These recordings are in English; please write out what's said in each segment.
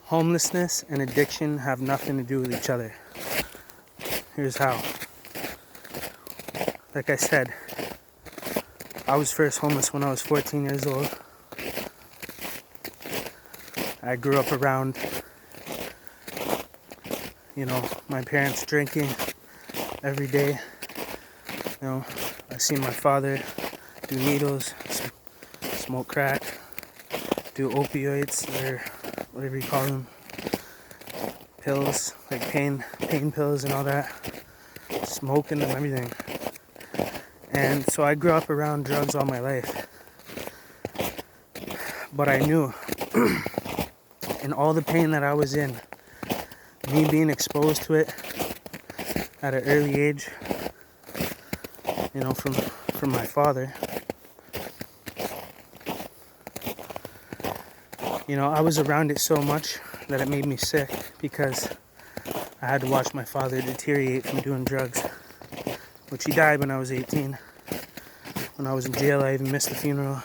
Homelessness and addiction have nothing to do with each other. Here's how. Like I said, I was first homeless when I was 14 years old. I grew up around, my parents drinking every day. I seen my father do needles, smoke crack, do opioids, or whatever you call them, pills, like pain pills and all that, smoking and everything. And so I grew up around drugs all my life. But I knew, in all the pain that I was in, me being exposed to it at an early age, from my father, I was around it so much that it made me sick because I had to watch my father deteriorate from doing drugs, which he died when I was 18. When I was in jail, I even missed the funeral.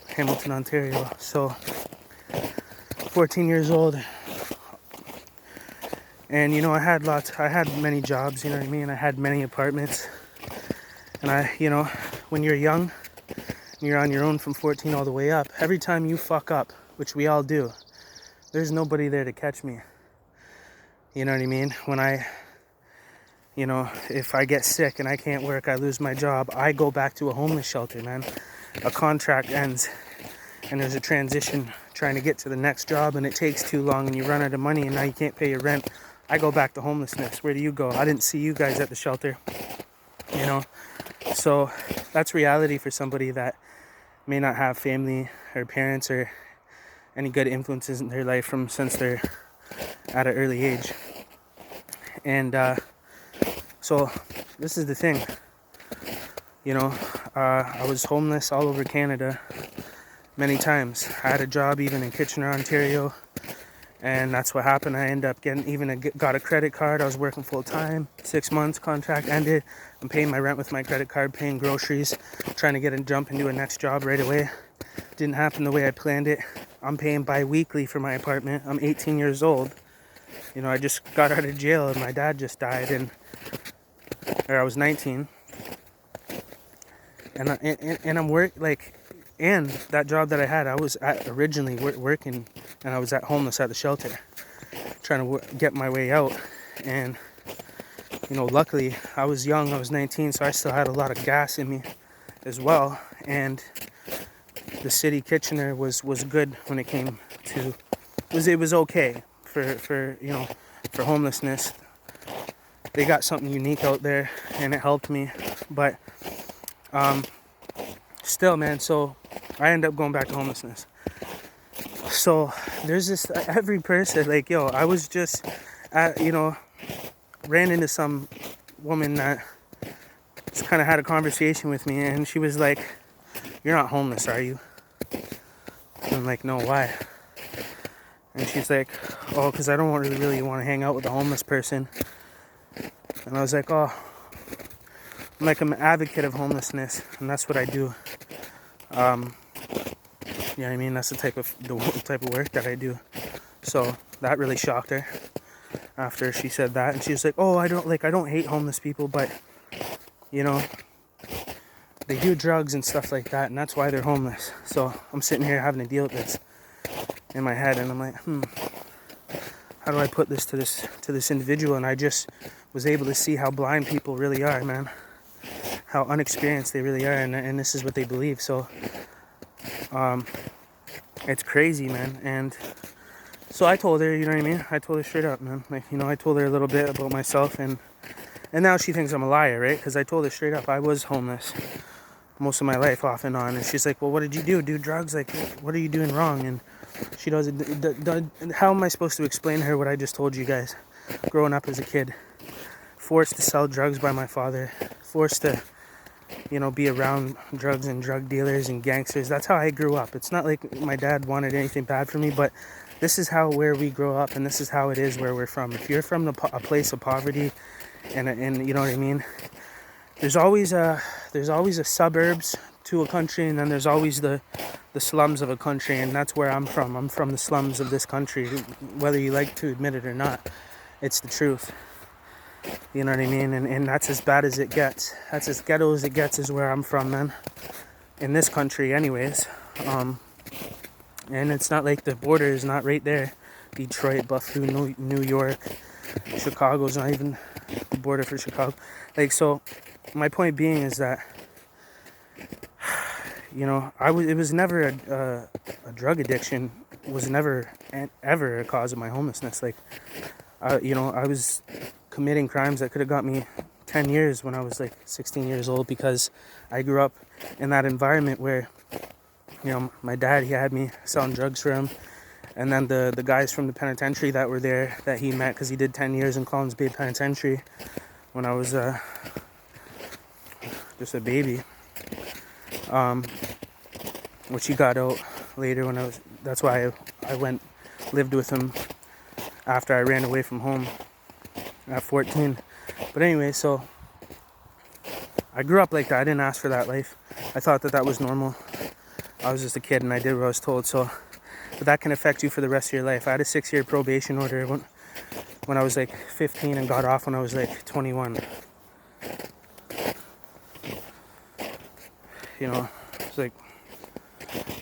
Hamilton, Ontario. So, 14 years old. And, I had many jobs, I had many apartments. And when you're young, you're on your own from 14 all the way up. Every time you fuck up, which we all do, there's nobody there to catch me. You know what I mean? When if I get sick and I can't work, I lose my job, I go back to a homeless shelter, man. A contract ends and there's a transition trying to get to the next job and it takes too long and you run out of money and now you can't pay your rent. I go back to homelessness. Where do you go? I didn't see you guys at the shelter, So that's reality for somebody that may not have family or parents or any good influences in their life since they're at an early age. And so this is the thing, I was homeless all over Canada many times. I had a job even in Kitchener, Ontario, and that's what happened. I ended up got a credit card. I was working full time, 6 months, contract ended. I'm paying my rent with my credit card, paying groceries, trying to jump into a next job right away. Didn't happen the way I planned it. I'm paying bi-weekly for my apartment. I'm 18 years old. I just got out of jail and my dad just died, or I was 19. And I'm and that job that I had, I was originally working, and I was homeless at the shelter, trying to get my way out. And, luckily, I was young, I was 19, so I still had a lot of gas in me as well. And the city Kitchener was good when it came to, it was okay for homelessness. They got something unique out there, and it helped me. But, still, man, so I ended up going back to homelessness. So there's this, every person, I was just, ran into some woman that just kind of had a conversation with me, and she was like, "You're not homeless, are you?" And I'm like, "No, why?" And she's like, "Oh, because I don't really want to hang out with a homeless person." And I was like, "Oh, I'm an advocate of homelessness, and that's what I do." That's the type of work that I do. So that really shocked her after she said that, and she was like, "Oh, I don't hate homeless people, but they do drugs and stuff like that, and that's why they're homeless." So I'm sitting here having to deal with this in my head, and I'm like, how do I put this to this individual? And I just was able to see how blind people really are, man. How unexperienced they really are, and this is what they believe. So it's crazy, man. And so I told her, I told her straight up, man. I told her a little bit about myself, and now she thinks I'm a liar, right? Because I told her straight up I was homeless most of my life, off and on. And she's like, "Well, what did you do? Do drugs? What are you doing wrong?" And she doesn't. How am I supposed to explain to her what I just told you guys? Growing up as a kid, forced to sell drugs by my father, forced to be around drugs and drug dealers and gangsters. That's how I grew up. It's not like my dad wanted anything bad for me, but this is where we grow up, and this is how it is where we're from. If you're from a place of poverty, and you know what I mean, there's always a suburbs to a country, and then there's always the slums of a country, and that's where I'm from. I'm from the slums of this country, whether you like to admit it or not. It's the truth. You know what I mean? And that's as bad as it gets. That's as ghetto as it gets is where I'm from, man. In this country anyways. And it's not like the border is not right there. Detroit, Buffalo, New York, Chicago's not even the border for Chicago. Like, so my point being is that, you know, it was never a drug addiction was never ever a cause of my homelessness. Like, you know, I was committing crimes that could have got me 10 years when I was like 16 years old, because I grew up in that environment where, you know, my dad, he had me selling drugs for him. And then the guys from the penitentiary that were there that he met, because he did 10 years in Collins Bay Penitentiary when I was just a baby, which he got out later when that's why I lived with him after I ran away from home at 14. But anyway, so I grew up like that. I didn't ask for that life. I thought that was normal. I was just a kid and I did what I was told. So, but that can affect you for the rest of your life. I had a 6-year probation order when I was like 15 and got off when I was like 21. You know, it was like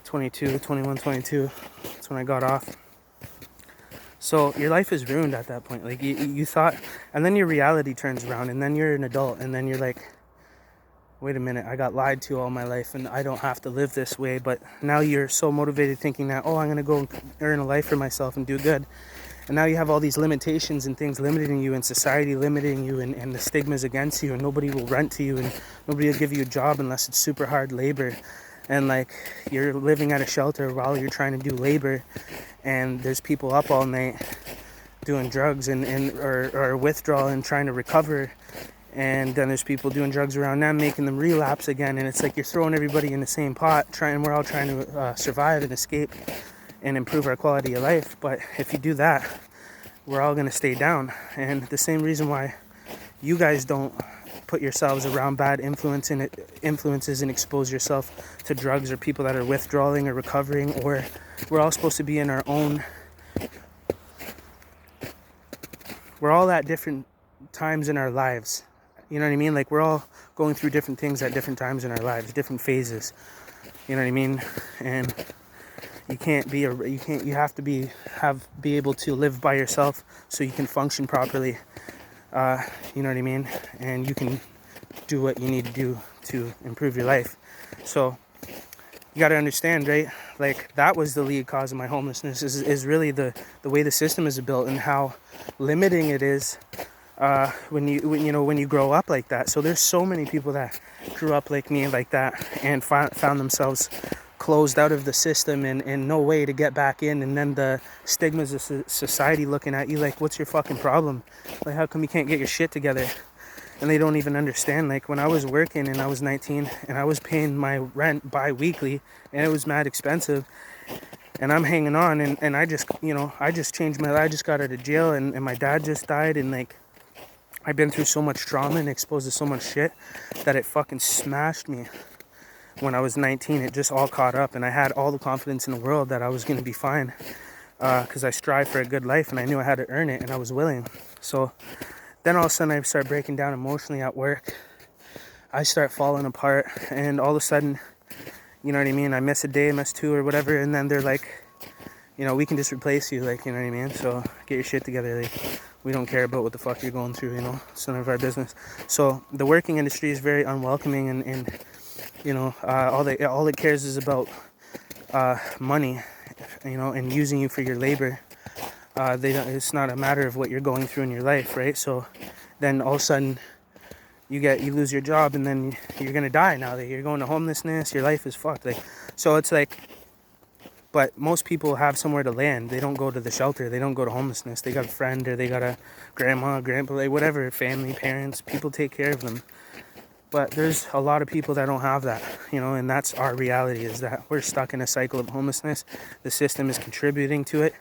22. That's when I got off. So your life is ruined at that point. Like you thought, and then your reality turns around, and then you're an adult, and then you're like, wait a minute, I got lied to all my life, and I don't have to live this way. But now you're so motivated thinking that, oh, I'm going to go earn a life for myself and do good. And now you have all these limitations and things limiting you, and society limiting you, and the stigmas against you, and nobody will rent to you, and nobody will give you a job unless it's super hard labor. And like, you're living at a shelter while you're trying to do labor, and there's people up all night doing drugs or withdrawal and trying to recover. And then there's people doing drugs around them, making them relapse again. And it's like you're throwing everybody in the same pot, we're all trying to survive and escape and improve our quality of life. But if you do that, we're all going to stay down. And the same reason why you guys don't put yourselves around bad influences and expose yourself to drugs or people that are withdrawing or recovering, or we're all supposed to be in our own, we're all at different times in our lives. You know what I mean? Like, we're all going through different things at different times in our lives, different phases. You know what I mean? And you have to be able to live by yourself so you can function properly. You know what I mean? And you can do what you need to do to improve your life. So you got to understand, right? Like, that was the lead cause of my homelessness is really the way the system is built and how limiting it is when you grow up like that. So there's so many people that grew up like me like that and found themselves closed out of the system and no way to get back in, and then the stigmas of society looking at you like, what's your fucking problem? Like, how come you can't get your shit together? And they don't even understand. Like, when I was working and I was 19 and I was paying my rent bi-weekly and it was mad expensive, and I'm hanging on, and I just changed my life. I just got out of jail, and my dad just died, and like, I've been through so much trauma and exposed to so much shit that it fucking smashed me. When I was 19, it just all caught up, and I had all the confidence in the world that I was going to be fine, because I strive for a good life, and I knew I had to earn it, and I was willing. So then all of a sudden I start breaking down emotionally at work. I start falling apart, and all of a sudden, you know what I mean, I miss a day, miss two or whatever, and then they're like, you know, we can just replace you, like, you know what I mean, so get your shit together. Like, we don't care about what the fuck you're going through, you know, it's none of our business. So the working industry is very unwelcoming, and you know, all it cares is about money, you know, and using you for your labor. It's not a matter of what you're going through in your life, right? So then all of a sudden you lose your job, and then you're gonna die. Now that you're going to homelessness, your life is fucked. Like, so it's like, but most people have somewhere to land. They don't go to the shelter. They don't go to homelessness. They got a friend, or they got a grandma, grandpa, like whatever, family, parents, people take care of them. But there's a lot of people that don't have that, you know, and that's our reality, is that we're stuck in a cycle of homelessness. The system is contributing to it,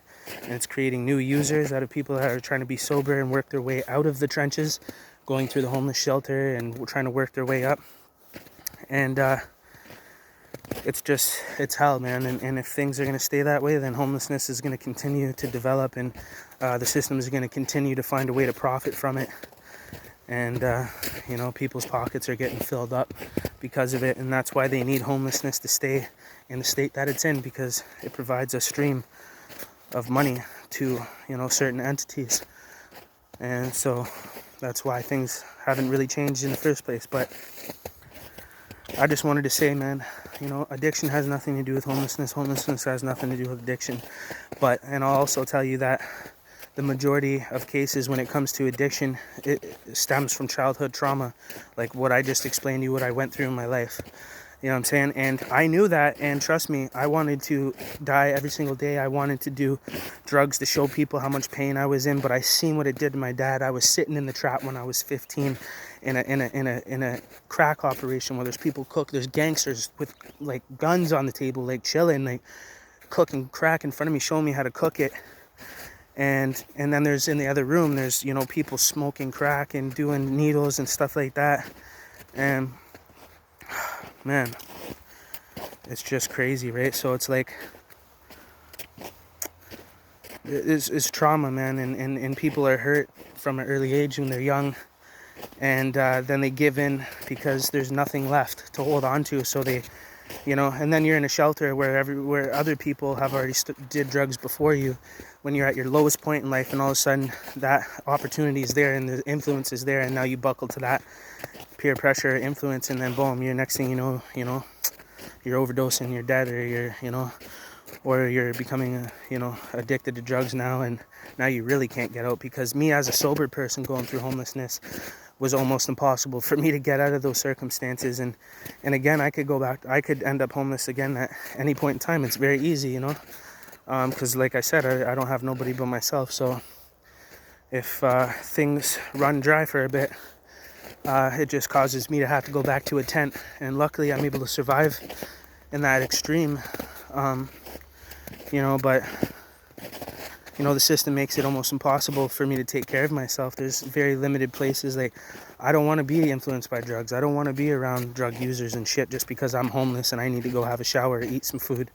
and it's creating new users out of people that are trying to be sober and work their way out of the trenches, going through the homeless shelter and trying to work their way up. And it's hell, man. And if things are going to stay that way, then homelessness is going to continue to develop, and the system is going to continue to find a way to profit from it. And, people's pockets are getting filled up because of it. And that's why they need homelessness to stay in the state that it's in, because it provides a stream of money to, certain entities. And so that's why things haven't really changed in the first place. But I just wanted to say, man, addiction has nothing to do with homelessness. Homelessness has nothing to do with addiction. And I'll also tell you that the majority of cases when it comes to addiction, it stems from childhood trauma, like what I just explained to you, what I went through in my life. You know what I'm saying? And I knew that, and trust me, I wanted to die every single day. I wanted to do drugs to show people how much pain I was in, but I seen what it did to my dad. I was sitting in the trap when I was 15 in a crack operation where there's people there's gangsters with like guns on the table, like chilling, like cooking crack in front of me, showing me how to cook it. And then there's, in the other room, there's, people smoking crack and doing needles and stuff like that. And man, it's just crazy, right? So it's like, it's trauma, man, and people are hurt from an early age when they're young, and then they give in because there's nothing left to hold on to. So they, and then you're in a shelter where other people have already did drugs before you, when you're at your lowest point in life, and all of a sudden that opportunity is there and the influence is there, and now you buckle to that peer pressure influence, and then boom, you're, next thing you know, you're overdosing, you're dead, or you're becoming addicted to drugs now, and now you really can't get out. Because me, as a sober person going through homelessness, was almost impossible for me to get out of those circumstances. And again, I could end up homeless again at any point in time. It's very easy, because like I said, I don't have nobody but myself. So if things run dry for a bit, it just causes me to have to go back to a tent. And luckily I'm able to survive in that extreme, but the system makes it almost impossible for me to take care of myself. There's very limited places. Like, I don't want to be influenced by drugs. I don't want to be around drug users and shit just because I'm homeless and I need to go have a shower or eat some food.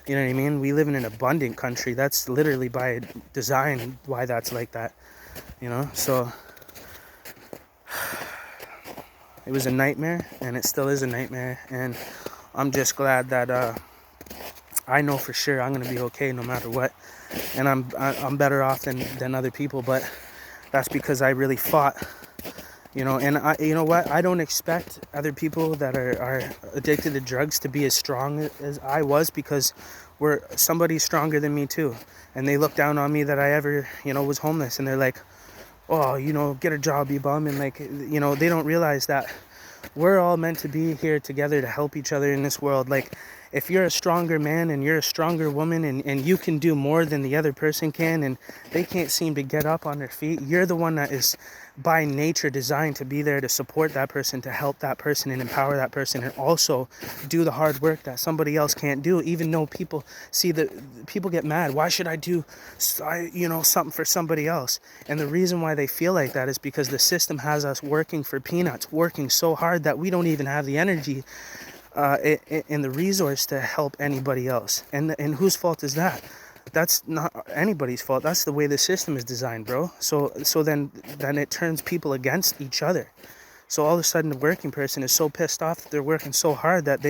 You know what I mean? We live in an abundant country. That's literally by design why that's like that. So it was a nightmare, and it still is a nightmare. And I'm just glad that I know for sure I'm gonna be okay no matter what, and I'm better off than other people. But that's because I really fought, And I don't expect other people that are addicted to drugs to be as strong as I was, because somebody's stronger than me too, and they look down on me that I ever was homeless, and they're like, oh, get a job, you bum. And like, they don't realize that we're all meant to be here together to help each other in this world. Like, if you're a stronger man and you're a stronger woman, and you can do more than the other person can, and they can't seem to get up on their feet, you're the one that is by nature designed to be there to support that person, to help that person and empower that person, and also do the hard work that somebody else can't do. Even though people get mad, why should I do something for somebody else? And the reason why they feel like that is because the system has us working for peanuts, working so hard that we don't even have the energy and the resource to help anybody else. And whose fault is that? That's not anybody's fault. That's the way the system is designed, bro. So then it turns people against each other. So all of a sudden the working person is so pissed off that they're working so hard that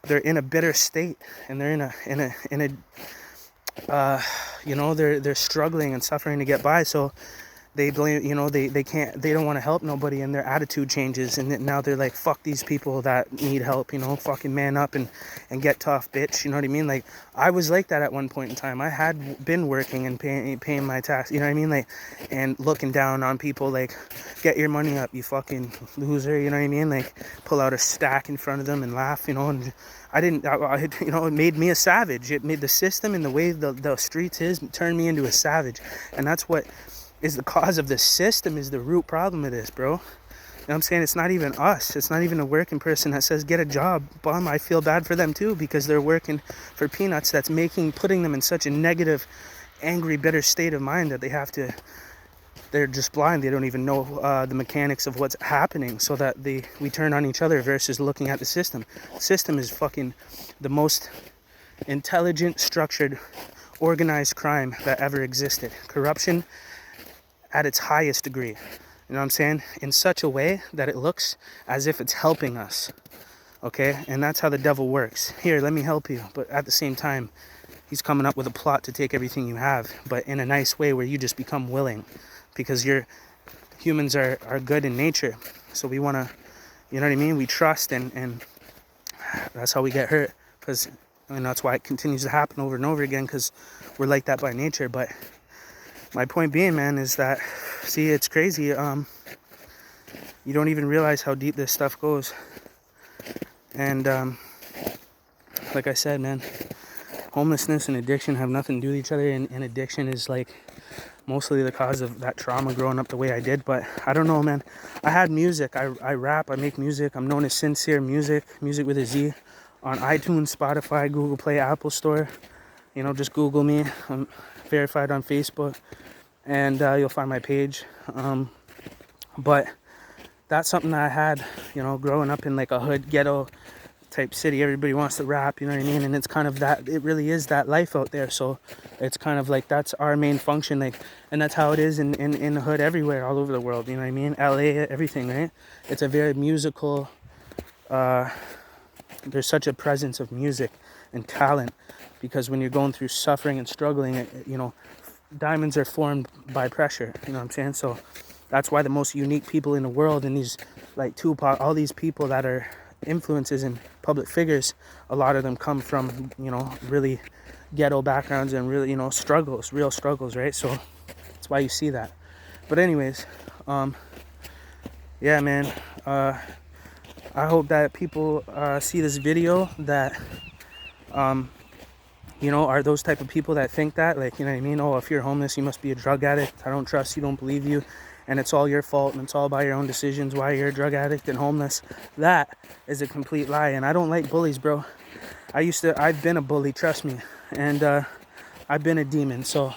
they're in a bitter state, and they're they're struggling and suffering to get by. So they blame, they don't want to help nobody, and their attitude changes, and now they're like, fuck these people that need help, fucking man up and get tough, bitch. You know what I mean? Like, I was like that at one point in time. I had been working and paying my tax, you know what I mean? Like, and looking down on people like, get your money up, you fucking loser, you know what I mean? Like, pull out a stack in front of them and laugh, and it made me a savage. It made the system and the way the streets turned me into a savage. And that's what is the cause of the system, is the root problem of this, bro. You know what I'm saying? It's not even us. It's not even a working person that says, get a job. Bum, I feel bad for them too, because they're working for peanuts. That's putting them in such a negative, angry, bitter state of mind that they have to they're just blind. They don't even know the mechanics of what's happening, so that we turn on each other versus looking at the system. The system is fucking the most intelligent, structured, organized crime that ever existed. Corruption at its highest degree. You know what I'm saying? In such a way that it looks as if it's helping us. Okay? And that's how the devil works. Here, let me help you. But at the same time, he's coming up with a plot to take everything you have, but in a nice way where you just become willing, because humans are good in nature. So we want to, you know what I mean? We trust, and that's how we get hurt. And that's why it continues to happen over and over again, because we're like that by nature. But my point being, man, is that, see, it's crazy. You don't even realize how deep this stuff goes. And like I said, man, homelessness and addiction have nothing to do with each other, and addiction is like mostly the cause of that trauma growing up the way I did. But I don't know, man. I had music. I rap. I make music. I'm known as Sincere Music with a Z, on iTunes, Spotify, Google Play, Apple Store. You know, just Google me. I'm verified on Facebook, and you'll find my page. But that's something that I had, you know, growing up in like a hood ghetto type city. Everybody wants to rap, you know what I mean? And it's kind of that, it really is that life out there. So it's kind of like, that's our main function, like, and that's how it is in the hood everywhere, all over the world, you know what I mean? LA, everything, right? It's a very musical, there's such a presence of music and talent, because when you're going through suffering and struggling, you know, diamonds are formed by pressure, you know what I'm saying? So that's why the most unique people in the world, and these like Tupac, all these people that are influences and public figures, a lot of them come from, you know, really ghetto backgrounds and really, you know, struggles, real struggles, right? So that's why you see that. But anyways, yeah, man, I hope that people see this video that you know, are those type of people that think that, like, you know what I mean? Oh, if you're homeless, you must be a drug addict. I don't trust you, don't believe you, and it's all your fault, and it's all by your own decisions why you're a drug addict and homeless. That is a complete lie, and I don't like bullies, bro. I've been a bully, trust me, and I've been a demon. So,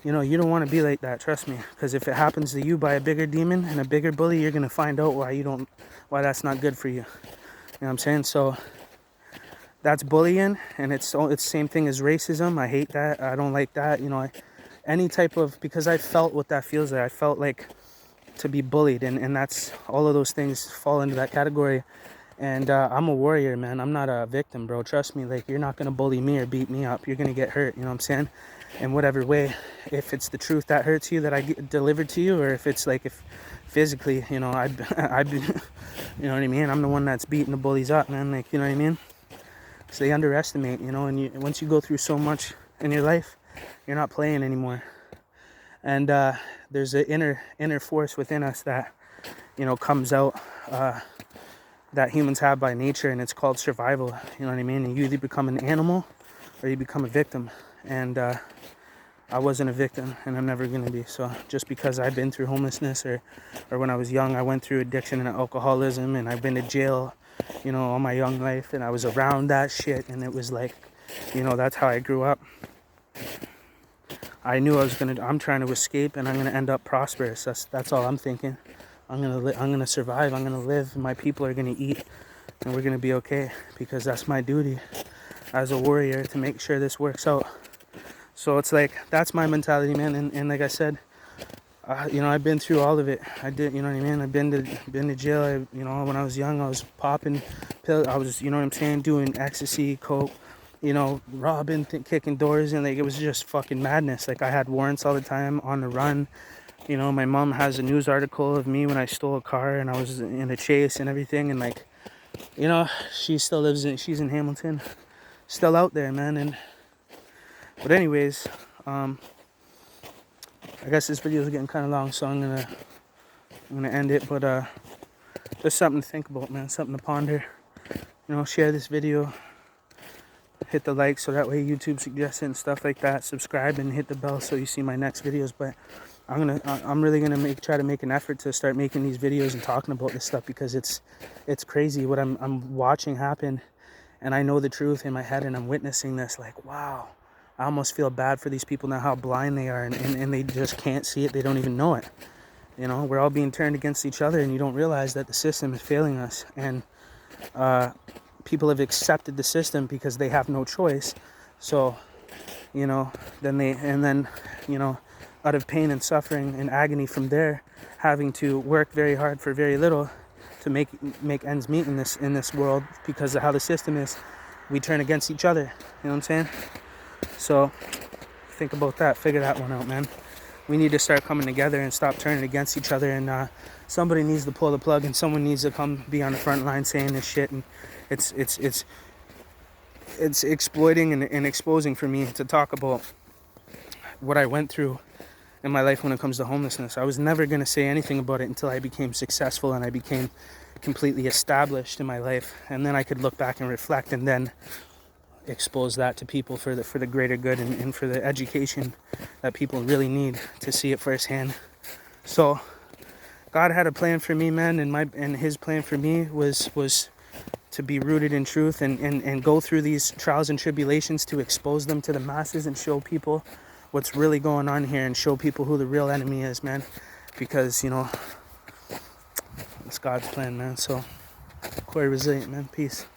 you know, you don't want to be like that, trust me, because if it happens to you by a bigger demon and a bigger bully, you're gonna find out why that's not good for you. You know what I'm saying? So that's bullying, and it's the same thing as racism. I hate that. I don't like that. You know, any type of, because I felt what that feels like. I felt like to be bullied, and that's, all of those things fall into that category. And I'm a warrior, man. I'm not a victim, bro. Trust me. Like, you're not gonna bully me or beat me up. You're gonna get hurt. You know what I'm saying? In whatever way, if it's the truth that hurts you that I delivered to you, or if it's like, if physically, you know, I'd be, you know what I mean? I'm the one that's beating the bullies up, man. Like, you know what I mean? So they underestimate, you know, and once you go through so much in your life, you're not playing anymore. And there's an inner force within us that, you know, comes out, that humans have by nature, and it's called survival. You know what I mean? And you either become an animal or you become a victim. And I wasn't a victim, and I'm never going to be. So just because I've been through homelessness, or when I was young, I went through addiction and alcoholism, and I've been to jail, you know, all my young life, and I was around that shit, and it was like, you know, that's how I grew up. I knew I'm trying to escape, and I'm gonna end up prosperous. That's all I'm thinking. I'm gonna survive. I'm gonna live. My people are gonna eat, and we're gonna be okay, because that's my duty as a warrior, to make sure this works out. So it's like, that's my mentality, man. And like I said, you know, I've been through all of it. I did, you know what I mean? I've been to jail. You know, when I was young, I was popping pills. I was, you know what I'm saying, doing ecstasy, coke, you know, robbing, kicking doors, and like, it was just fucking madness. Like, I had warrants all the time, on the run. You know, my mom has a news article of me when I stole a car and I was in a chase and everything. And like, you know, she's in Hamilton, still out there, man. But anyways, I guess this video is getting kind of long, so I'm gonna end it. But just something to think about, man. Something to ponder. You know, share this video, hit the like so that way YouTube suggests it and stuff like that. Subscribe and hit the bell so you see my next videos. But I'm really gonna try to make an effort to start making these videos and talking about this stuff, because it's crazy what I'm watching happen, and I know the truth in my head, and I'm witnessing this. Like, wow, I almost feel bad for these people now, how blind they are, and they just can't see it. They don't even know it. You know, we're all being turned against each other, and you don't realize that the system is failing us. And people have accepted the system because they have no choice. So, you know, then, you know, out of pain and suffering and agony from there, having to work very hard for very little to make ends meet in this world, because of how the system is, we turn against each other. You know what I'm saying? So think about that. Figure that one out, man. We need to start coming together and stop turning against each other. And somebody needs to pull the plug, and someone needs to come be on the front line saying this shit. And it's exploiting and exposing for me to talk about what I went through in my life when it comes to homelessness. I was never going to say anything about it until I became successful and I became completely established in my life, and then I could look back and reflect, and then expose that to people for the greater good, and for the education that people really need to see it firsthand. So God had a plan for me, man, and his plan for me was to be rooted in truth, and go through these trials and tribulations to expose them to the masses and show people what's really going on here, and show people who the real enemy is, man. Because, you know, it's God's plan, man. So, Corey Resilient, man. Peace.